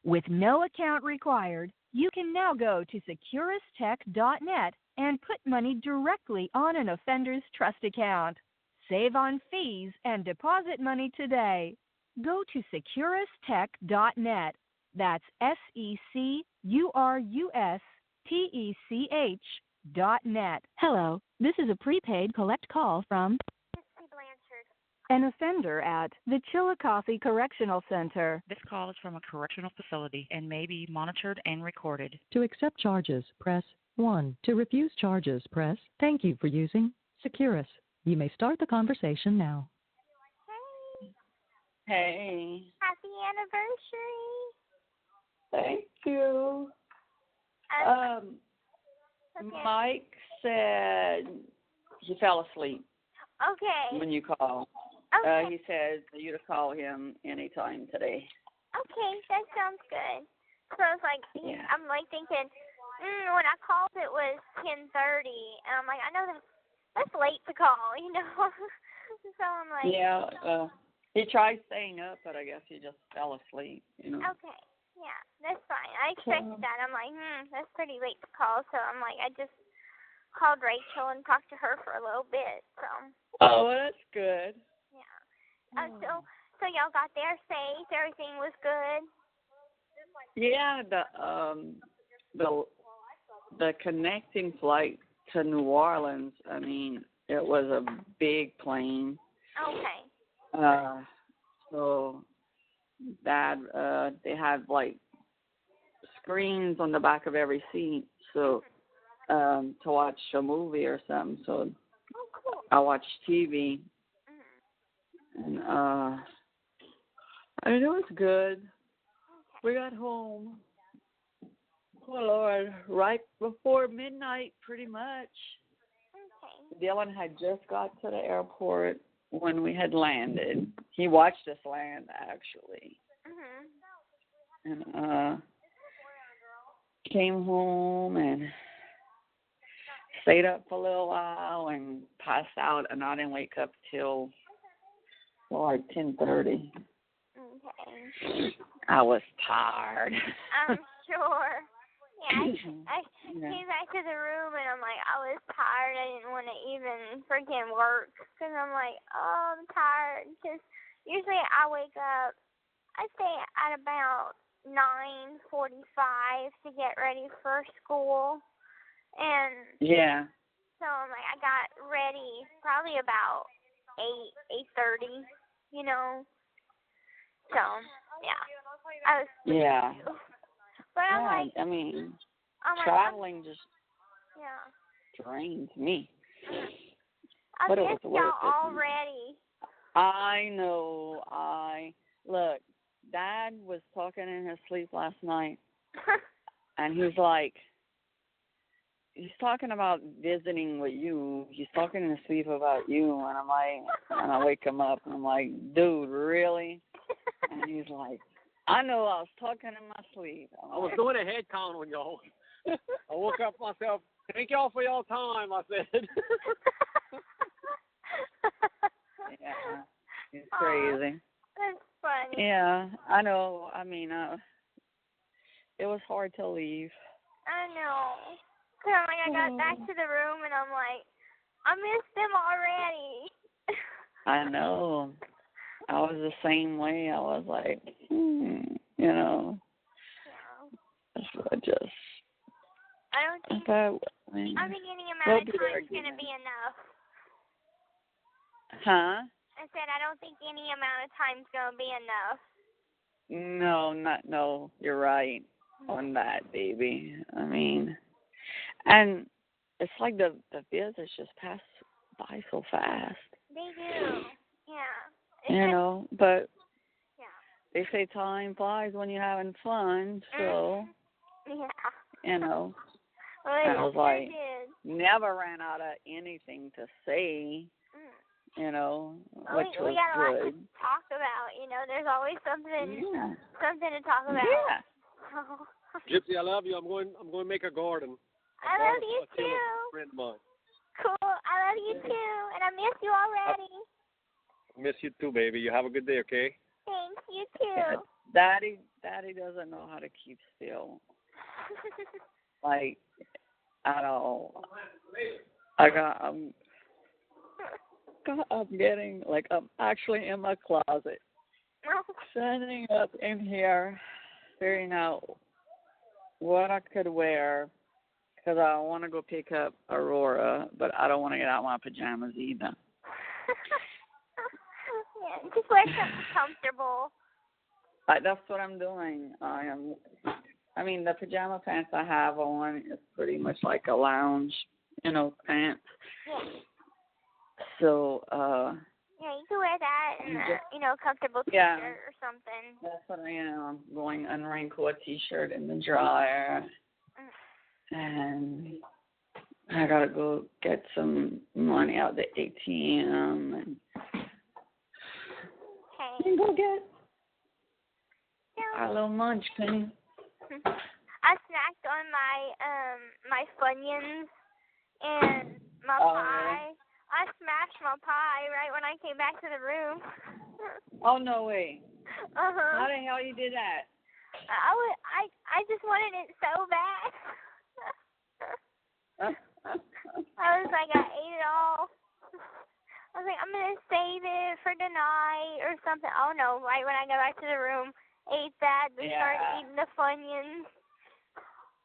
With no account required, you can now go to securustech.net and put money directly on an offender's trust account. Save on fees and deposit money today. Go to securustech.net. That's SECURUSTECH.net. Hello, this is a prepaid collect call from an offender at the Chillicothe Correctional Center. This call is from a correctional facility and may be monitored and recorded. To accept charges, press 1. To refuse charges, press thank you for using Securus. You may start the conversation now. Hey. Happy anniversary. Thank you. Okay. Mike said he fell asleep Okay. when you called. Okay. He said for you to call him anytime today. Okay, that sounds good. So it's like, Yeah. I'm like thinking, when I called it was 10:30, and I'm like, I know that's late to call, you know. So I'm like, Yeah. He tried staying up, but I guess he just fell asleep. You know. okay, yeah, that's fine. I expected that. I'm like, that's pretty late to call. So I'm like, I just called Rachel and talked to her for a little bit. So. Oh, well, that's good. Yeah. So y'all got there safe. Everything was good. Yeah, the connecting flight to New Orleans, I mean, it was a big plane. Okay. So that they had like screens on the back of every seat, so to watch a movie or something. So Cool. I watched TV, and I mean, it was good. We got home, oh Lord, right before midnight, pretty much. Okay. Dylan had just got to the airport when we had landed. He watched us land, actually. And came home and stayed up for a little while and passed out, and I didn't wake up till like 10:30. Okay. I was tired. I'm sure. Yeah, I came back to the room and I'm like, I was tired. I didn't want to even freaking work because I'm like, oh, I'm tired. Because usually I wake up, I stay at about 9:45 to get ready for school. And yeah. so I'm like, I got ready probably about 8:30, you know. So, yeah. I was Yeah. But I'm Yeah, like, I mean, I'm like, traveling just yeah. drains me. I But it missed was worth y'all it. already. I know. Look, Dad was talking in his sleep last night, and he's talking about visiting with you. He's talking in his sleep about you, and I'm like, and I wake him up, and I'm like, dude, really? And he's like, I know, I was talking in my sleep. I was doing a head count on y'all. I woke up myself. Thank y'all for y'all time, I said. Yeah, it's crazy. That's funny. Yeah, I know. I mean, it was hard to leave. I know. Cause I got back to the room and I'm like, I missed them already. I know. I was the same way. I was like, you know. Yeah. So I just. I don't think. I mean, I think any amount of time's gonna be enough. Huh? I said I don't think any amount of time's gonna be enough. No, you're right on that, baby. I mean, and it's like the visits just pass by so fast. They do, yeah. You know, but yeah. They say time flies when you're having fun, so, yeah. You know, Well, I was like, did. never ran out of anything to say, you know, which we was got a lot good. to talk about, you know, there's always something to talk about. Yeah. Gypsy, I love you. I'm going to make a garden. I love you too. A friend of mine. Cool. I love you too, and I miss you already. Miss you too, baby. You have a good day, okay? Thanks. You too. Daddy doesn't know how to keep still, like, at all. I'm getting, like, I'm actually in my closet, standing up in here, figuring out what I could wear, because I want to go pick up Aurora, but I don't want to get out of my pajamas either. Yeah, just wear something comfortable. That's what I'm doing. I mean, the pajama pants I have on is pretty much like a lounge, pants. Yeah. So, yeah, you can wear that and comfortable t-shirt or something. That's what I am. I'm going to unwrinkle a t-shirt in the dryer. And I got to go get some money out the ATM and go get our little munchkin. I snacked on my Funyuns and my pie. I smashed my pie right when I came back to the room. Oh, no way. Uh-huh. How the hell you did that? I just wanted it so bad. I was like, I ate it all. I was like, I'm going to save it for tonight or something. Oh, no, right when I got back to the room, ate that, then started eating the Funyuns.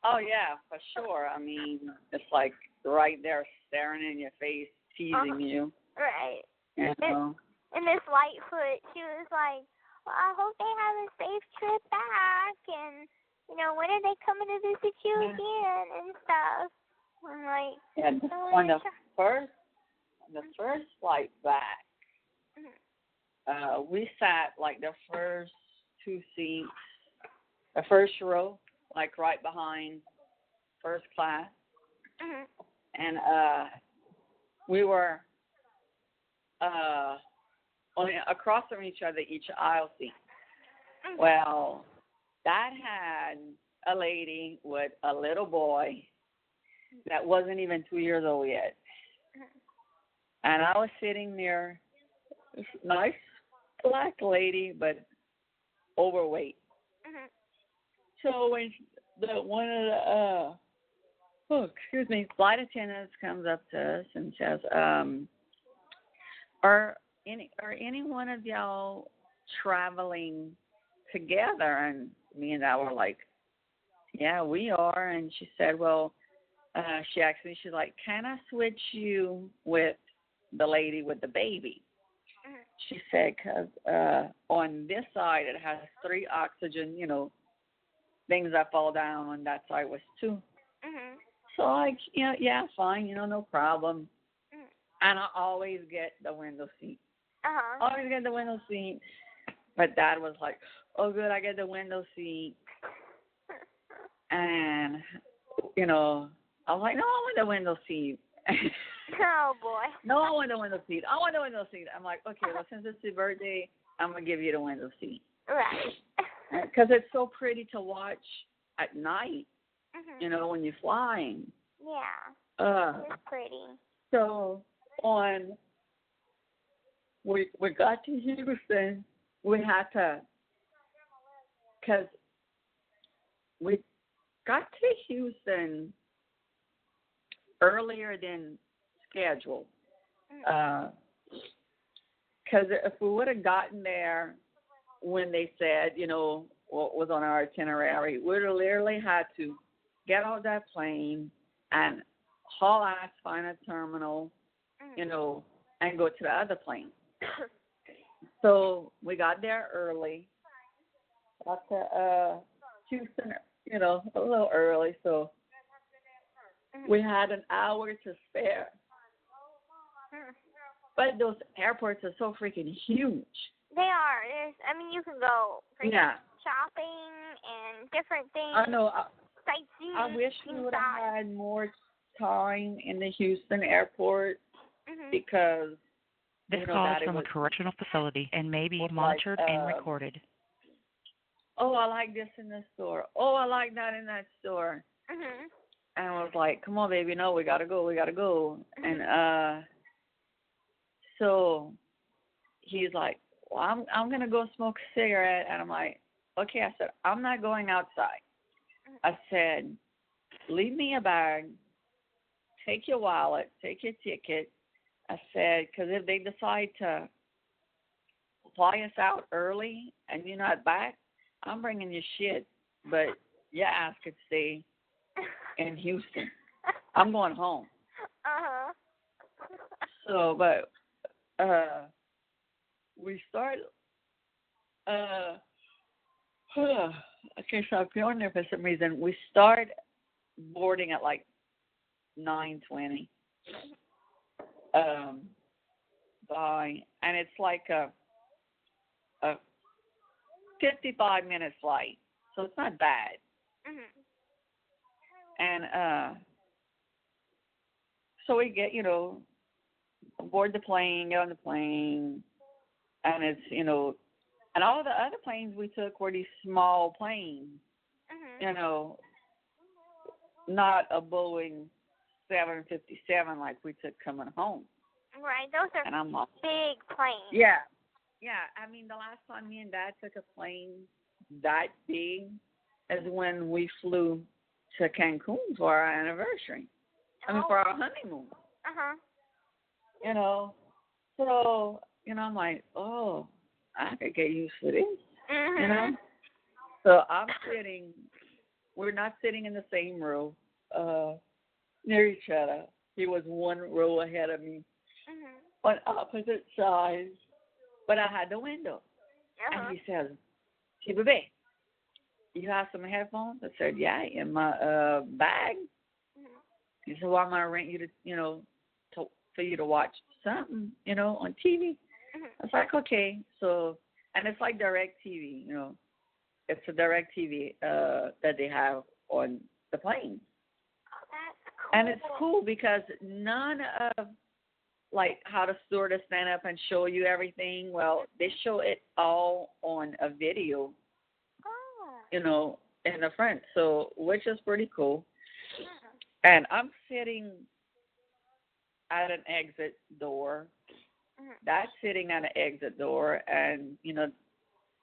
Oh, yeah, for sure. I mean, it's like right there staring in your face, teasing you. Right. You know? And Miss Lightfoot, she was like, well, I hope they have a safe trip back, and, when are they coming to visit you again and stuff? I'm like, on the first flight back, we sat like the first two seats, the first row, like right behind first class, and we were across from each other, each aisle seat. Well, that had a lady with a little boy that wasn't even 2 years old yet. And I was sitting near this nice black lady, but overweight. So when one of the flight attendants comes up to us and says, are any one of y'all traveling together? And me and I were like, yeah, we are. And she said, well, she asked me, she's like, can I switch you with the lady with the baby? She said, because on this side it has 3 oxygen, things that fall down. On that side was 2. So like, yeah, fine, no problem. And I always get the window seat. Always get the window seat. But Dad was like, oh, good, I get the window seat. And, I was like, no, I want the window seat. Oh, boy. No, I want the window seat. I want the window seat. I'm like, okay, well, since it's your birthday, I'm going to give you the window seat. Right. Because it's so pretty to watch at night, when you're flying. Yeah. It's pretty. So we got to Houston, we had to, because we got to Houston earlier than scheduled. Because if we would have gotten there when they said, what was on our itinerary, we would have literally had to get off that plane and haul ass, find a terminal, and go to the other plane. So we got there early. Got to Houston, a little early. So we had an hour to spare. But those airports are so freaking huge. They are. You can go shopping and different things. I know. Sightseeing. I wish we would have had more time in the Houston airport because this call is from a correctional facility and may be monitored and recorded. Oh, I like this in this store. Oh, I like that in that store. And I was like, come on, baby, no, we gotta go. And so he's like, well, I'm gonna go smoke a cigarette, and I'm like, okay, I said, I'm not going outside. I said, leave me a bag, take your wallet, take your ticket. I said, because if they decide to fly us out early and you're not back, I'm bringing your shit. But your ass could stay in Houston. I'm going home. Uh-huh. So, but we start, okay, so I'm feeling there for some reason. We start boarding at like 9:20. And it's like a 55-minute flight, so it's not bad. Mhm. And so we get, aboard the plane, get on the plane, and it's, and all the other planes we took were these small planes, Mhm. Not a Boeing 757 like we took coming home. Right, those are and I'm like, big planes. Yeah. I mean, the last time me and Dad took a plane that big is when we flew to Cancun for our anniversary. For our honeymoon. Uh-huh. So, I'm like, oh, I could get used to this, Mhm. So we're not sitting in the same row, near each other. He was one row ahead of me on opposite sides, but I had the window. Uh-huh. And he says, "Hey, baby, you have some headphones?" I said, "Yeah, in my bag." He said, "Well, I'm gonna rent you for you to watch something, on TV." I was like, "Okay." So, and it's like direct TV, It's a direct TV that they have on the plane. Oh, that's cool. And it's cool because none of like how the stewardess stand up and show you everything. Well, they show it all on a video, Oh. In the front. So, which is pretty cool. And I'm sitting at an exit door. That's sitting at an exit door, and it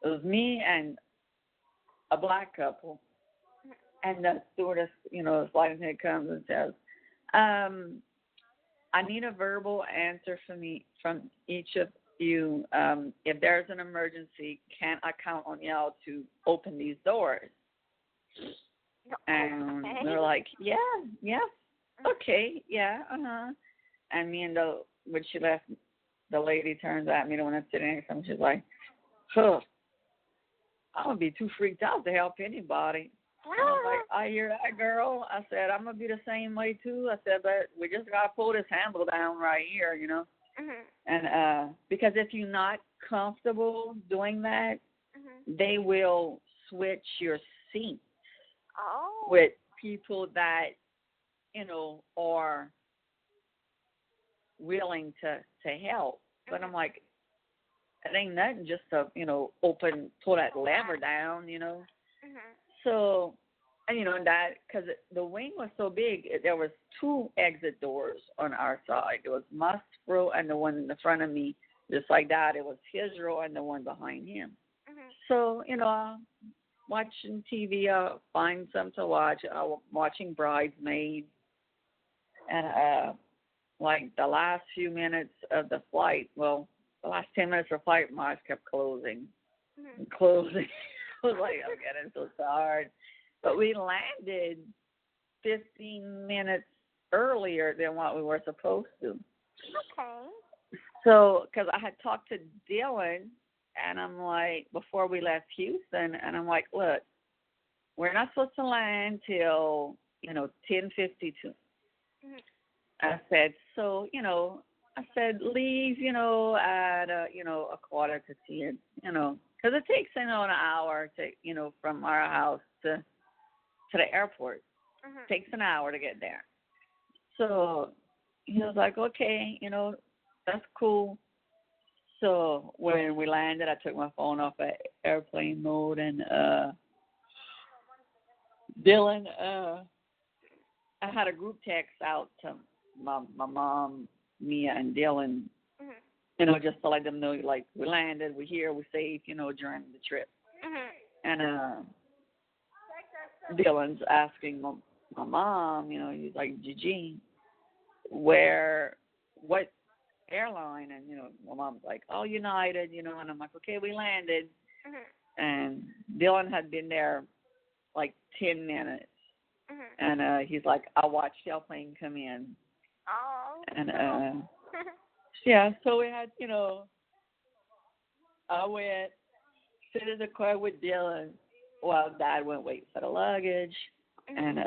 was me and a black couple. And the stewardess, flight attendant comes and says, I need a verbal answer from each of you. If there's an emergency, can I count on y'all to open these doors? And they're like, yeah, okay, yeah, And when she left, the lady turns at me, the one that's sitting next to me, she's like, I'm going to be too freaked out to help anybody. And I was like, I hear that, girl. I said, I'm going to be the same way, too. I said, but we just got to pull this handle down right here, And because if you're not comfortable doing that, they will switch your seat with people that, are willing to help. But I'm like, it ain't nothing just to, pull that lever down, So, and that, because the wing was so big, there was two exit doors on our side. It was my row and the one in the front of me, just like that. It was his row and the one behind him. So, watching TV, find something to watch. Watching Bridesmaids. And, like the last few minutes of the flight, the last 10 minutes of the flight, my eyes kept closing. Closing. I was like, I'm getting so tired. But we landed 15 minutes earlier than what we were supposed to. Okay. So, because I had talked to Dylan, and I'm like, before we left Houston, and I'm like, look, we're not supposed to land till, 10:52. I said, so, leave, at, a quarter to 10, because it takes, an hour to, from our house to the airport. It takes an hour to get there. So he was like, okay, that's cool. So when we landed, I took my phone off at airplane mode, and Dylan, I had a group text out to my mom, Mia, and Dylan, just to let them know, like, we landed, we're here, we're safe, during the trip. And Dylan's asking my mom, you know, he's like, Eugene, what airline? And, you know, my mom's like, oh, United, you know, and I'm like, okay, we landed. And Dylan had been there like 10 minutes. And he's like, I watched the airplane come in. Oh. And, yeah, so we had, you know, I went, sit in the car with Dylan while Dad went wait for the luggage. And,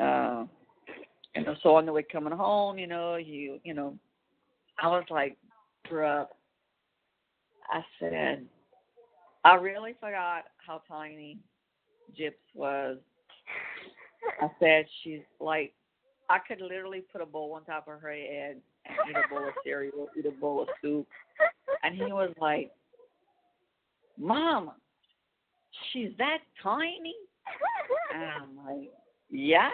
you know, so on the way coming home, you know, I was like, bruh, I said, I really forgot how tiny Gyps was. I said, she's like, I could literally put a bowl on top of her head and eat a bowl of cereal, eat a bowl of soup. And he was like, Mom, she's that tiny? And I'm like, yeah.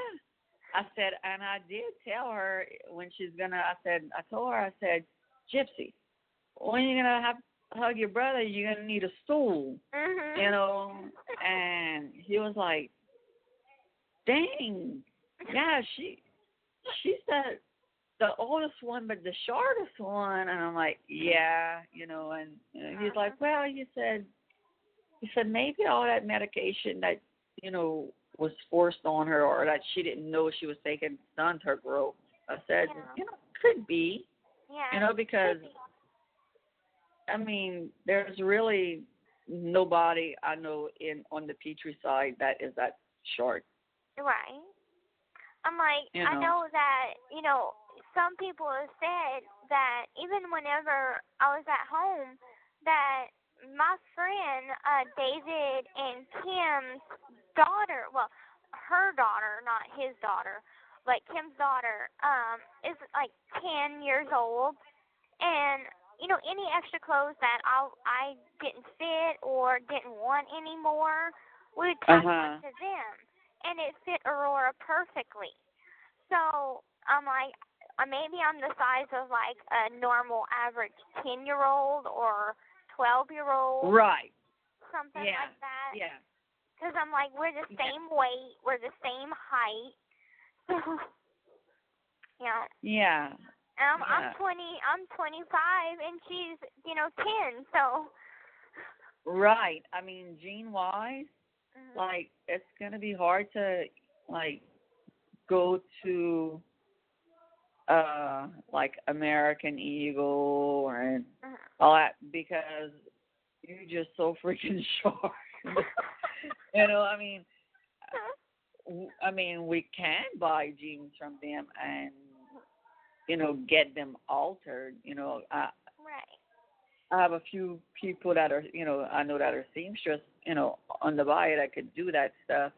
I said, and I did tell her when she's going to, I told her, I said, Gypsy, when you're going to have to hug your brother, you're going to need a stool, you know? And he was like, dang, yeah, she's the oldest one, but the shortest one. And I'm like, yeah, you know, and he's like, well, he said maybe all that medication that, you know, was forced on her or that she didn't know she was taking stunned her growth. I said, you know, could be, you know, because, I mean, there's really nobody I know on the Petrie side that is that short. Right. I'm like, you know. I know that, you know, some people have said that even whenever I was at home, that my friend David and Kim's daughter, well, her daughter, not his daughter, but Kim's daughter, is like 10 years old, and you know, any extra clothes that I didn't fit or didn't want anymore would come on to them, and it fit Aurora perfectly. So I'm like, maybe I'm the size of like a normal average 10-year-old or 12-year-old. Right. Something like that. Yeah. Because I'm like, we're the same weight, we're the same height. Yeah. I'm 20, I'm 25, and she's, you know, 10, so. Right. I mean, gene-wise, like, it's going to be hard to, like, go to, like, American Eagle and all that because you're just so freaking short. You know, I mean, we can buy genes from them and, you know, get them altered. You know, I have a few people that are, you know, I know that are seamstress, you know, on the buy that could do that stuff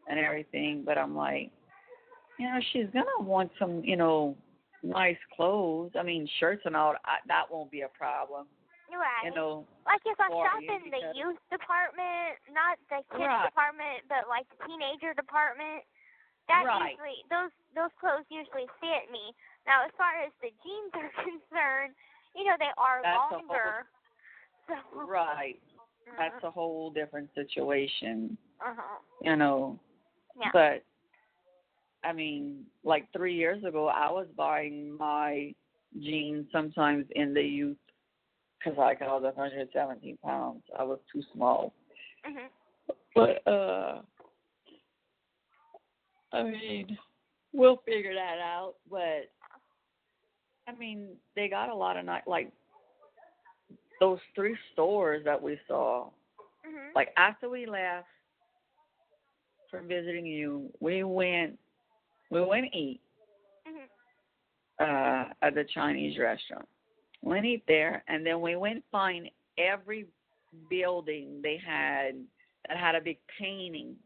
and everything. But I'm like, you know, she's going to want some, you know, nice clothes. I mean, shirts and all, that won't be a problem. Right. You know, like if I shop in the youth department, not the kids department, but like the teenager department, that usually, those clothes usually fit me. Now, as far as the jeans are concerned, you know, they are longer. Right. That's a whole different situation. You know. Yeah. But, I mean, like 3 years ago, I was buying my jeans sometimes in the youth because like I was 117 pounds. I was too small. But, I mean, we'll figure that out. But, I mean, they got a lot of like those 3 stores that we saw. Like after we left from visiting you, we went eat at the Chinese restaurant. Went eat there, and then we went find every building they had that had a big painting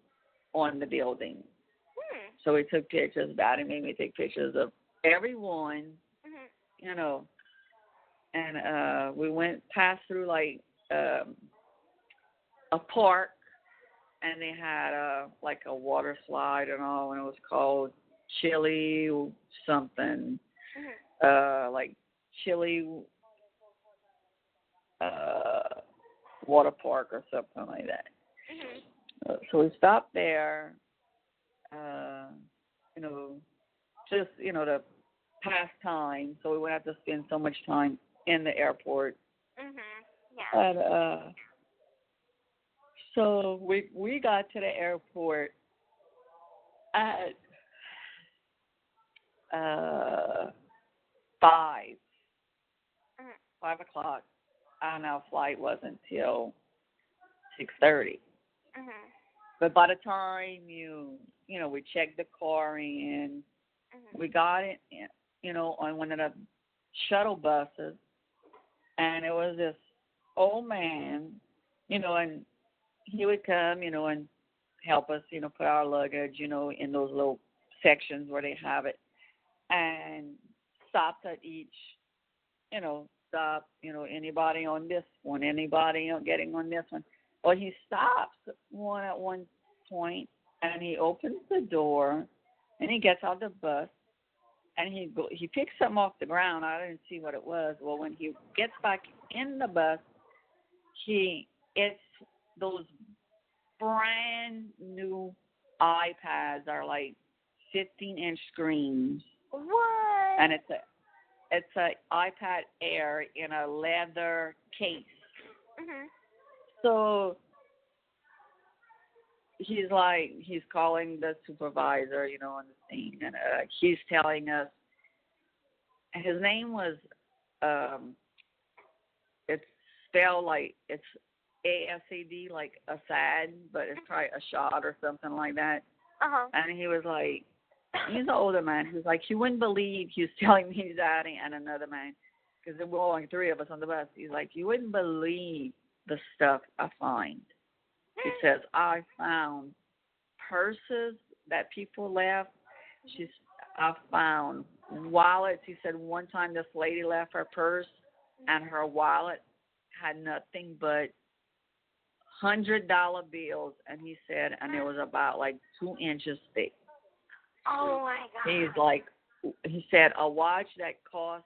on the building. So we took pictures. Daddy made me take pictures of everyone, you know. And we passed through like a park, and they had like a water slide and all, and it was called Chili something, like Chili water park or something like that. So we stopped there, just, to pass time. So we wouldn't have to spend so much time in the airport. Yeah. And so we got to the airport at 5 o'clock. And our flight wasn't till 6:30. But by the time we checked the car in, we got it, on one of the shuttle buses, and it was this old man, and he would come, and help us, put our luggage, in those little sections where they have it, and stopped at each, stop, anybody on this one, anybody getting on this one. Well, he stops one at one point, and he opens the door, and he gets out the bus, and he picks something off the ground. I didn't see what it was. Well, when he gets back in the bus, it's those brand new iPads are like 15-inch screens. What? And it's a iPad Air in a leather case. So he's calling the supervisor, on the scene, and he's telling us his name was, it's spelled like it's ASAD, like Assad, but it's probably Ashad or something like that. And he was like, he's an older man. He was like, you wouldn't believe, he was telling me that, and another man, because there were only 3 of us on the bus. He's like, you wouldn't believe the stuff I find. He says, I found purses that people left. I found wallets. He said one time this lady left her purse, and her wallet had nothing but $100 bills, and he said, and it was about like 2 inches thick. Oh my God. He said a watch that cost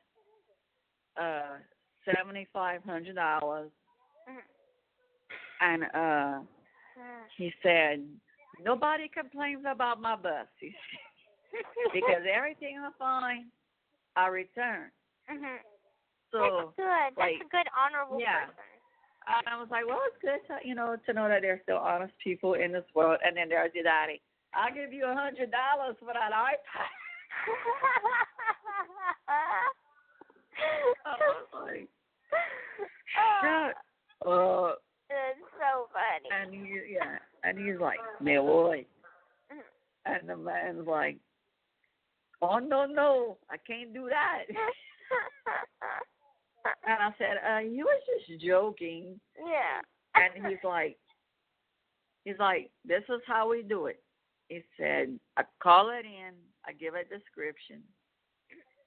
$7,500, and he said nobody complains about my bus. He said, because everything I find, I return. So that's good. That's a good, honorable person. I was like, well, it's good to know that there's still honest people in this world. And then there's your daddy. I'll give you $100 for that iPad. I was like, shut up. It's so funny. And he's like, me boy. And the man's like, oh, no, I can't do that. And I said, you was just joking. Yeah. And he's like, this is how we do it. He said, I call it in, I give a description,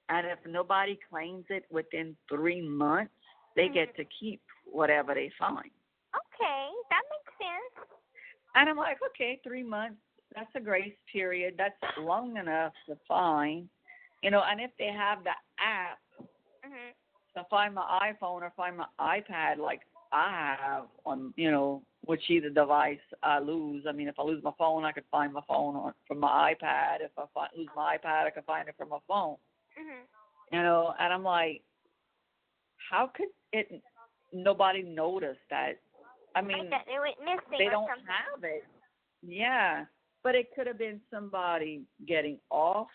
and if nobody claims it within 3 months, they get to keep whatever they find. Okay, that makes sense. And I'm like, okay, 3 months, that's a grace period. That's long enough to find, and if they have the app to find my iPhone or find my iPad, like I have on, whichever device I lose. I mean, if I lose my phone, I could find my phone from my iPad. If I lose my iPad, I could find it from my phone. And I'm like, how could nobody notice that? I mean, it went missing. They don't have it. Yeah, but it could have been somebody getting off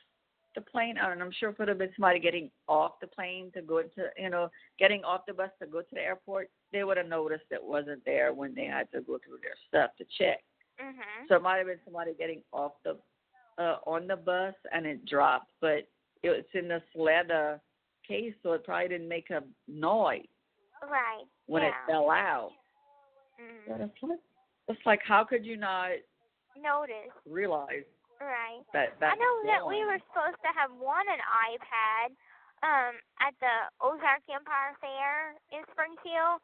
the plane, and I'm sure it could have been somebody getting off the plane to go to, getting off the bus to go to the airport. They would have noticed it wasn't there when they had to go through their stuff to check. So it might have been somebody getting off on the bus and it dropped, but it's in this leather case, so it probably didn't make a noise when it fell out. But it's like, how could you not realize? Right. I know that we were supposed to have won an iPad at the Ozark Empire Fair in Springfield.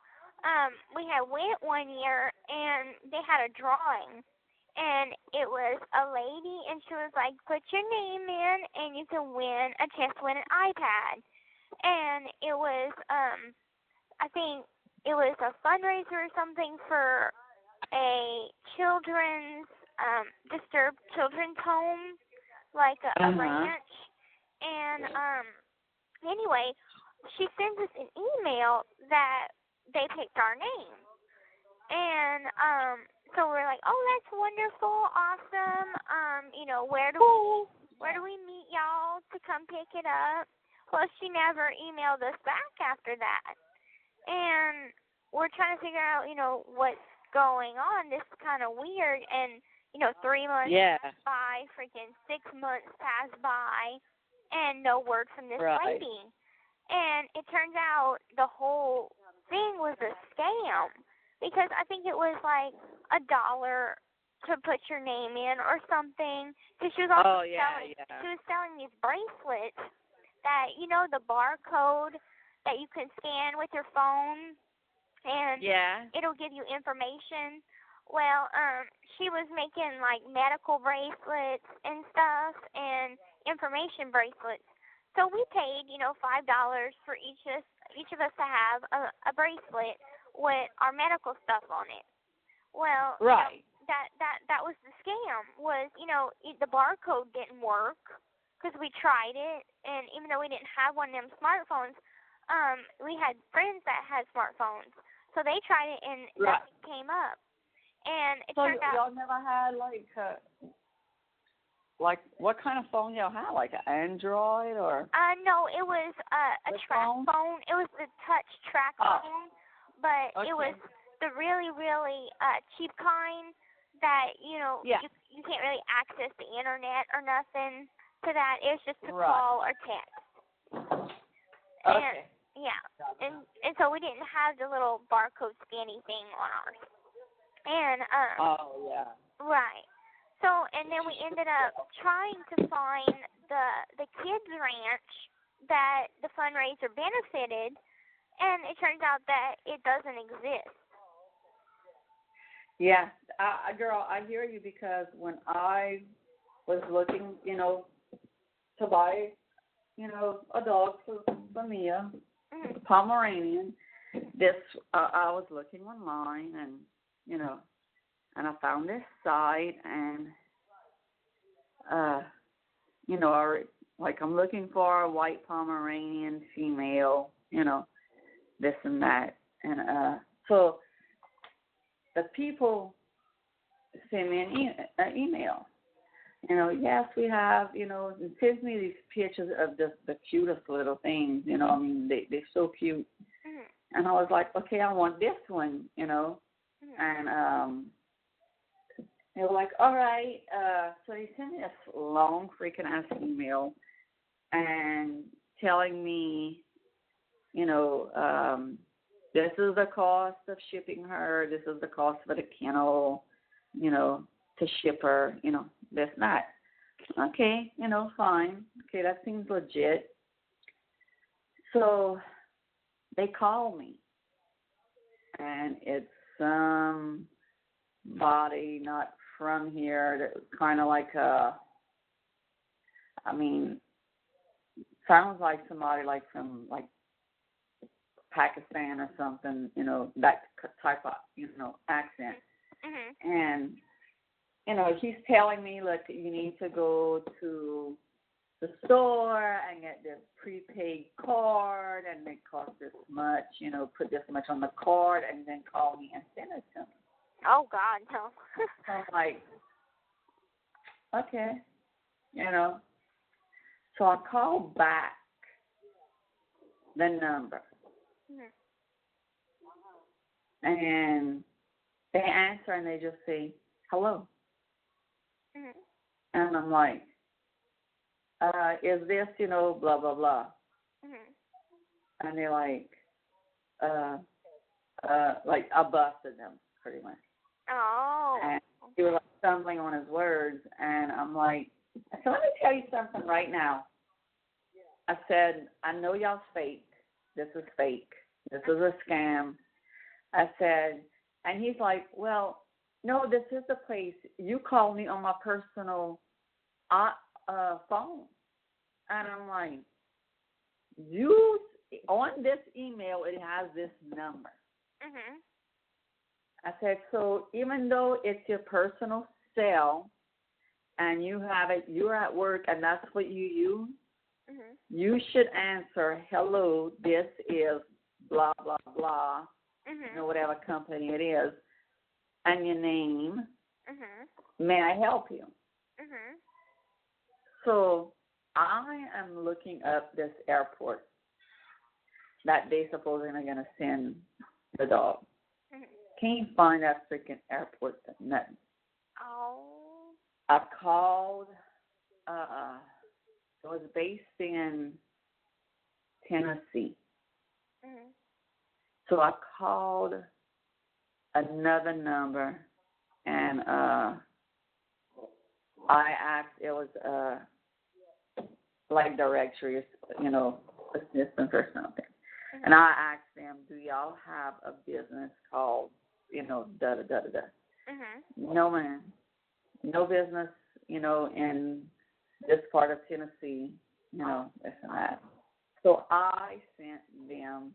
We had went one year, and they had a drawing, and it was a lady, and she was like, put your name in, and you can win a chance to win an iPad. And it was, I think it was a fundraiser or something for a children's, disturbed children's home, like a ranch. And, anyway, she sends us an email that they picked our name. And, so we're like, oh, that's wonderful, awesome. Where do we meet y'all to come pick it up? Plus, she never emailed us back after that. And we're trying to figure out, what's going on. This is kind of weird. And, 3 months pass by, freaking 6 months pass by, and no word from this lady. And it turns out the whole thing was a scam, because I think it was like $1 to put your name in or something. Because she was also she was selling these bracelets that, the barcode that you can scan with your phone, and it'll give you information. Well, she was making like medical bracelets and stuff, and information bracelets. So we paid, $5 for each of us to have a bracelet with our medical stuff on it. Well, that was the scam. Was the barcode didn't work because we tried it, and even though we didn't have one of them smartphones, we had friends that had smartphones, so they tried it and nothing came up. And it turned out. So y'all never had like what kind of phone y'all had? Like an Android or? No, it was a track phone. It was the touch track phone, but it was the really, really cheap kind that you can't really access the internet or nothing to that. It was just to call or text. Okay. And so we didn't have the little barcode scanning thing on ours. And right. So and then we ended up trying to find the kids ranch that the fundraiser benefited, and it turns out that it doesn't exist. Yeah, girl, I hear you, because when I was looking, to buy, a dog for Mia, Pomeranian, I was looking online, and and I found this site, and I'm looking for a white Pomeranian female, this and that, and so the people send me an email. Yes, we have, it sends me these pictures of the cutest little things, they're so cute. And I was like, okay, I want this one, and they were like, all right, so they sent me this long freaking ass email and telling me, this is the cost of shipping her, this is the cost for the kennel, to ship her, this and that. Okay, fine. Okay, that seems legit. So they call me, and it's somebody not from here that was kind of like sounds like somebody like from like Pakistan or something, that type of, accent. And, he's telling me, look, you need to go to the store and get this prepaid card, and it costs this much, put this much on the card, and then call me and send it to me. Oh, God, no. So I'm like, okay, So I call back the number. And they answer, and they just say, hello. And I'm like, is this, blah, blah, blah. And they're like, I busted them, pretty much. Oh. And he was like stumbling on his words, and I'm like, so let me tell you something right now. I said, I know y'all's fake. This is fake. This is a scam. I said, and he's like, well, no, this is the place. You called me on my personal phone. And I'm like, on this email, it has this number. I said, so even though it's your personal cell and you have it, you're at work and that's what you use, you should answer, hello, this is blah, blah, blah, whatever company it is, and your name. May I help you? So I am looking up this airport that they supposedly are going to send the dog. Can't find that freaking airport. Nothing. Oh. I called. It was based in Tennessee. So I called another number, and I asked. It was like directory, assistant or something. And I asked them, do y'all have a business called, da-da-da-da-da? No, man. No business, in this part of Tennessee, this and that. So I sent them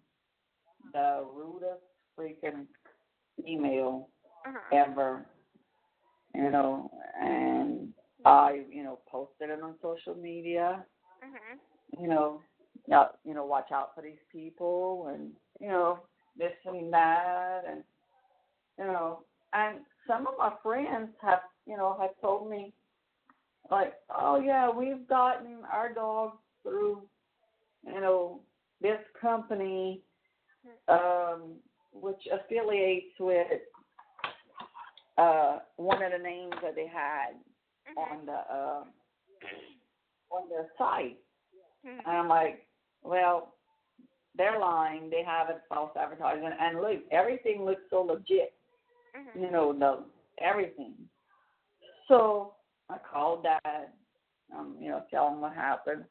the rudest freaking email ever, and I, posted it on social media, watch out for these people and, this and that. And, and some of my friends have told me, like, oh, yeah, we've gotten our dog through, this company, which affiliates with one of the names that they had on their site. And I'm like, well, they're lying. They have it false advertising. And look, everything looks so legit. Everything. So I called Dad, tell him what happened.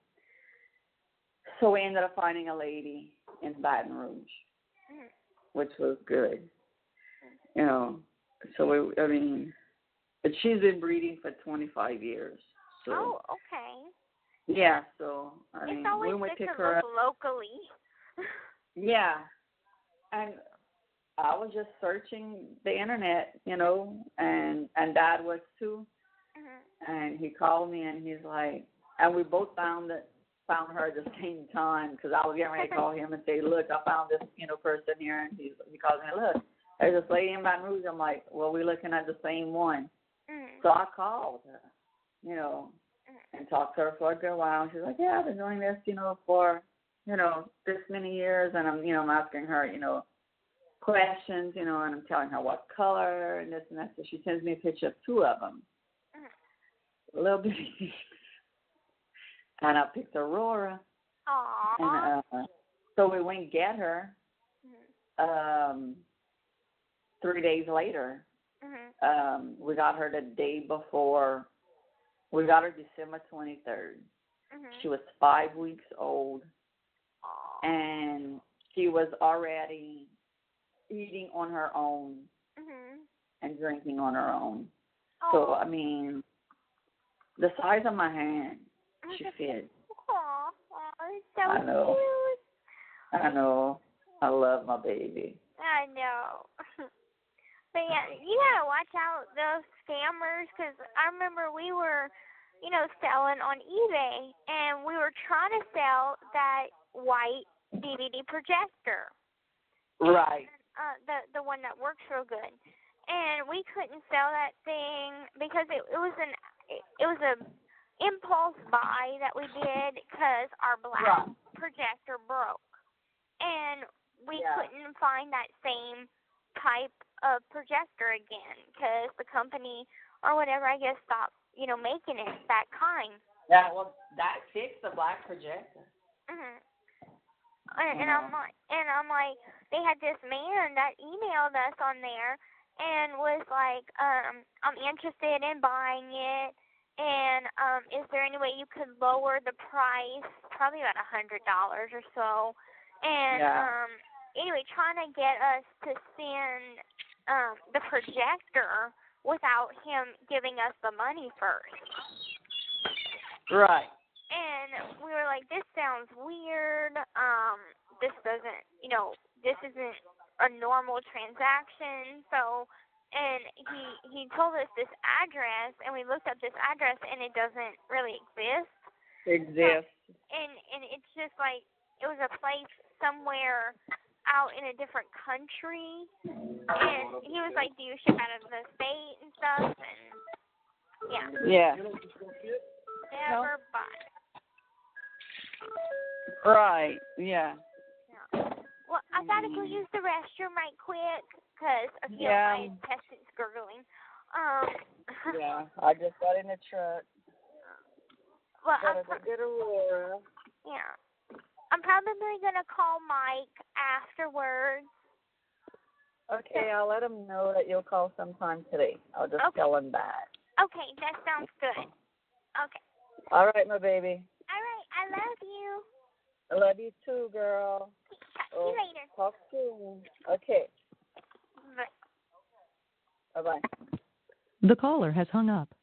So we ended up finding a lady in Baton Rouge, which was good. So but she's been breeding for 25 years. So. Oh, okay. Yeah, so it's always we went good to to her look locally. Yeah, and I was just searching the internet, and Dad was too. And he called me and he's like, and we both found her at the same time, because I was getting ready to call him and say, look, I found this person here, and he calls me, look, there's this lady in Baton Rouge. I'm like, well, we're looking at the same one. So I called her, and talked to her for a good while. She's like, yeah, I've been doing this, for, this many years. And I'm asking her, questions, and I'm telling her what color and this and that. So she sends me a picture of two of them. A little bit. And I picked Aurora. Aww. And so we went and get her 3 days later. We got her the day before. We got her December 23rd. She was 5 weeks old, and she was already eating on her own and drinking on her own. So, the size of my hand, she fit. So I know. cute. I know. I love my baby. I know. But yeah, you gotta watch out those scammers, because I remember we were, selling on eBay, and we were trying to sell that white DVD projector. Right. The one that works real good, and we couldn't sell that thing because it was a impulse buy that we did because our black projector broke, and we couldn't find that same type of projector again because the company or whatever, I guess, stopped, making it that kind. Yeah, well, that fixed the black projector. And I'm like, they had this man that emailed us on there and was like, I'm interested in buying it, and is there any way you could lower the price, probably about $100 or so, and anyway, trying to get us to send the projector without him giving us the money first. Right. And we were like, this sounds weird. This doesn't, this isn't a normal transaction. So, and he told us this address, and we looked up this address, and it doesn't really exist. And it's just like it was a place somewhere out in a different country, and he was like, "Do you ship out of the state and stuff?" And yeah. Never buy. Right. Yeah. Well, I gotta go use the restroom right quick because I feel my intestines gurgling. Yeah, I just got in the truck. Well, gotta go get Aurora. Yeah. I'm probably gonna call Mike afterwards. Okay, I'll let him know that you'll call sometime today. I'll just tell him that. Okay, that sounds good. Okay. All right, my baby. All right, I love you. I love you too, girl. Talk to you later. Talk soon. Okay. Bye. Bye-bye. The caller has hung up.